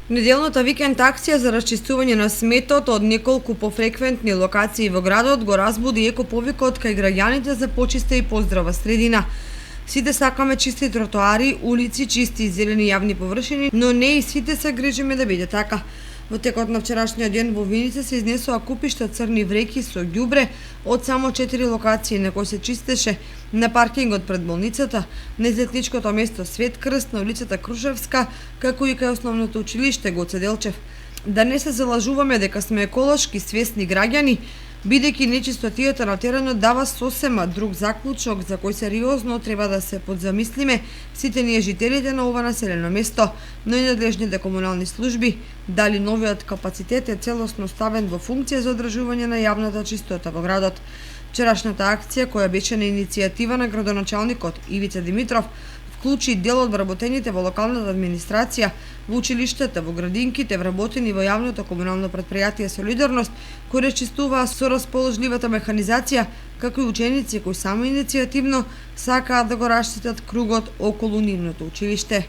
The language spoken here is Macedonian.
Неделната викенд акција за расчистување на сметот од неколку пофреквентни локации во градот го разбуди еко повикот кај граѓаните за почиста и поздрава средина. Сите сакаме чисти тротоари, улици, чисти и зелени јавни површини, но не и сите се грижиме да биде така. Во текот на вчерашниот ден во Виница се изнесоа купишта црни вреќи со ѓубре од само 4 локации на кои се чистеше на паркингот пред болницата, на излетничкото место Свет Крст, на улицата Крушевска, како и кај основното училиште Гоце Делчев. Да не се залажуваме дека сме еколошки свесни граѓани, бидејќи нечистотијата на теренот дава сосема друг заклучок за кој сериозно треба да се подзамислиме сите ние жителите на ова населено место, но и надлежните комунални служби, дали новиот капацитет е целосно ставен во функција за одржување на јавната чистота во градот. Вчерашната акција, која беше на иницијатива на градоначалникот Ивица Димитров, вклучи дел од вработените во локалната администрација, во училиштата, во градинките, вработени во јавното комунално претпријатие Солидарност, кои речистуваа со расположливата механизација, како и ученици кои само иницијативно сакаат да го расчистат кругот околу нивното училиште.